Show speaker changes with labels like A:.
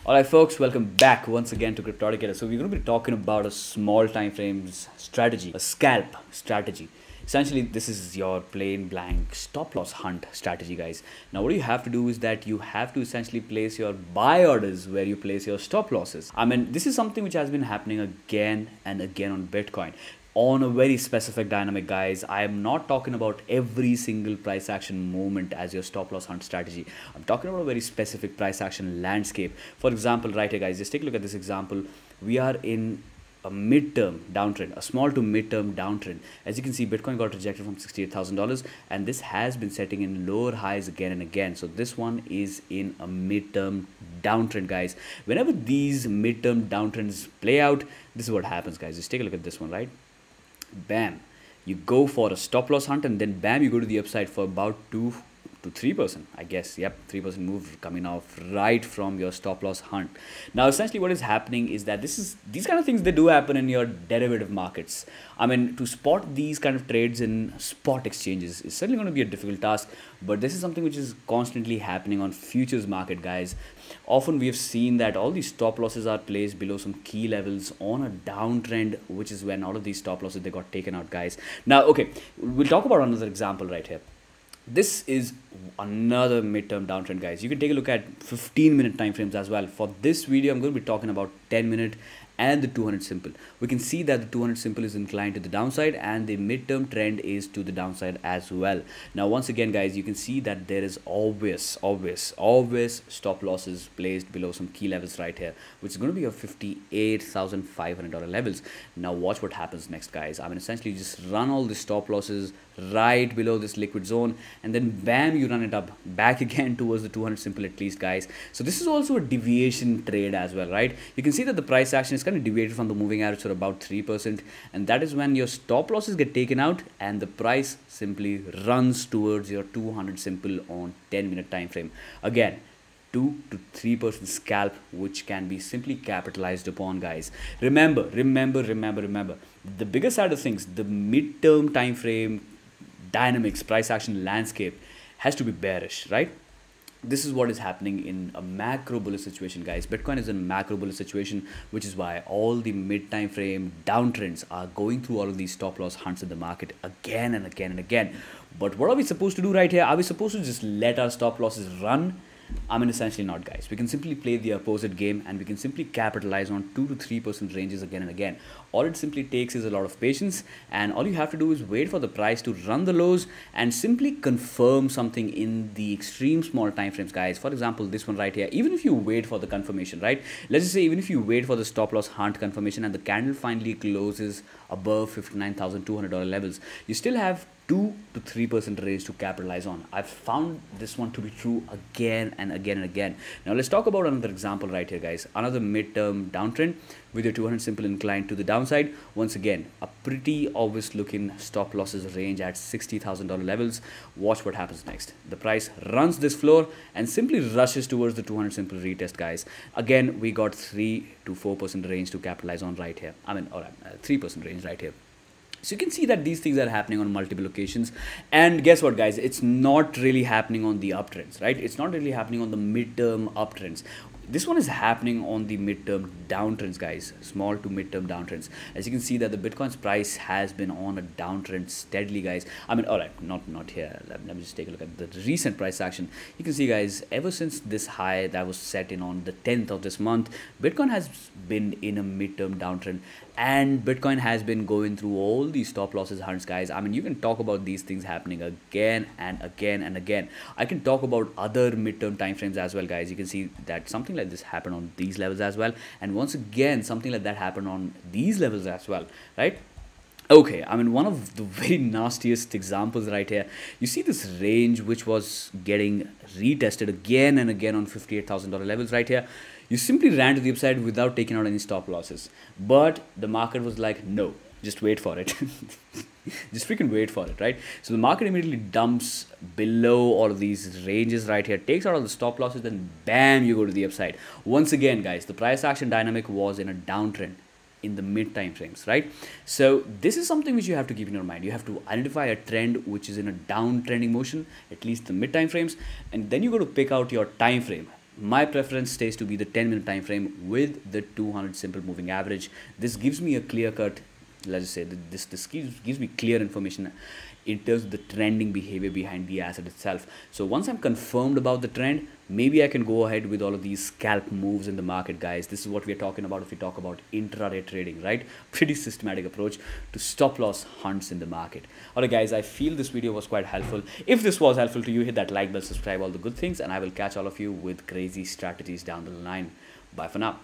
A: Alright folks, welcome back once again to Cryptoducator. So we're going to be talking about a small time frames strategy, a scalp strategy. Essentially, this is your plain blank stop loss hunt strategy, guys. Now what you have to do is that you have to essentially place your buy orders where you place your stop losses. I mean, this is something which has been happening again and again on Bitcoin on a very specific dynamic, guys. I am not talking about every single price action moment as your stop loss hunt strategy. I'm talking about a very specific price action landscape. For example, right here, guys, just take a look at this example. We are in a midterm downtrend, a small to midterm downtrend. As you can see, Bitcoin got rejected from $68,000 and this has been setting in lower highs again and again. So this one is in a midterm downtrend, guys. Whenever these midterm downtrends play out, this is what happens, guys. Just take a look at this one, right? Bam, you go for a stop loss hunt and then bam, you go to the upside for about 2 to 3%, I guess. Yep, 3% move coming off right from your stop loss hunt. Now essentially what is happening is that these kind of things, they do happen in your derivative markets. I mean, to spot these kind of trades in spot exchanges is certainly going to be a difficult task, but this is something which is constantly happening on futures market, guys. Often we have seen that all these stop losses are placed below some key levels on a downtrend, which is when all of these stop losses, they got taken out, guys. Now, okay, we'll talk about another example right here. This is another midterm downtrend, guys. You can take a look at 15-minute time frames as well. For this video, I'm going to be talking about 10-minute and the 200 simple. We can see that the 200 simple is inclined to the downside and the midterm trend is to the downside as well. Now once again, guys, you can see that there is always stop losses placed below some key levels right here, which is going to be your $58,500 levels. Now watch what happens next, guys. I mean, essentially you just run all the stop losses right below this liquid zone and then bam, you run it up back again towards the 200 simple at least, guys. So this is also a deviation trade as well, right? You can see that the price action is kind of deviated from the moving average for about 3%, and that is when your stop losses get taken out and the price simply runs towards your 200 simple on 10-minute time frame. Again, 2 to 3% scalp, which can be simply capitalized upon, guys. Remember, the bigger side of things, the midterm time frame dynamics, price action landscape has to be bearish, right? This is what is happening in a macro bullish situation, guys. Bitcoin is in a macro bullish situation, which is why all the mid time frame downtrends are going through all of these stop loss hunts in the market again and again and again. But what are we supposed to do right here? Are we supposed to just let our stop losses run? I mean, essentially not, guys. We can simply play the opposite game and we can simply capitalize on 2 to 3% ranges again and again. All it simply takes is a lot of patience, and all you have to do is wait for the price to run the lows and simply confirm something in the extreme small time frames, guys. For example, this one right here, even if you wait for the confirmation, right? Let's just say even if you wait for the stop loss hunt confirmation and the candle finally closes above $59,200 levels, you still have 2 to 3% range to capitalize on. I've found this one to be true again and again and again. Now let's talk about another example right here, guys. Another midterm downtrend with your 200 simple inclined to the downside. Once again, a pretty obvious looking stop losses range at $60,000 levels. Watch what happens next. The price runs this floor and simply rushes towards the 200 simple retest, guys. Again, we got 3 to 4% range to capitalize on right here. I mean, all right, 3% range right here. So you can see that these things are happening on multiple occasions. And guess what, guys? It's not really happening on the uptrends, right? It's not really happening on the midterm uptrends. This one is happening on the midterm downtrends, guys. Small to midterm downtrends. As you can see that the Bitcoin's price has been on a downtrend steadily, guys. I mean, all right, not here. Let me just take a look at the recent price action. You can see, guys, ever since this high that was set in on the 10th of this month, Bitcoin has been in a midterm downtrend. And Bitcoin has been going through all these stop losses hunts, guys. I mean, you can talk about these things happening again and again and again. I can talk about other midterm time frames as well, guys. You can see that something like this happened on these levels as well. And once again, something like that happened on these levels as well, right? Okay, I mean, one of the very nastiest examples right here, you see this range which was getting retested again and again on $58,000 levels right here. You simply ran to the upside without taking out any stop losses. But the market was like, no, just wait for it. Just freaking wait for it, right? So the market immediately dumps below all of these ranges right here, takes out all the stop losses, then bam, you go to the upside. Once again, guys, the price action dynamic was in a downtrend in the mid time frames, right? So this is something which you have to keep in your mind. You have to identify a trend which is in a downtrending motion, at least the mid time frames, and then you got to pick out your time frame. my preference stays to be the 10-minute time frame with the 200 simple moving average. This gives me a clear cut, let's just say that this gives me clear information in terms of the trending behavior behind the asset itself. So once I'm confirmed about the trend, maybe I can go ahead with all of these scalp moves in the market, guys. This is what we are talking about if we talk about intraday trading, right? Pretty systematic approach to stop loss hunts in the market. Alright guys, I feel this video was quite helpful. If this was helpful to you, hit that like bell, subscribe, all the good things, and I will catch all of you with crazy strategies down the line. Bye for now.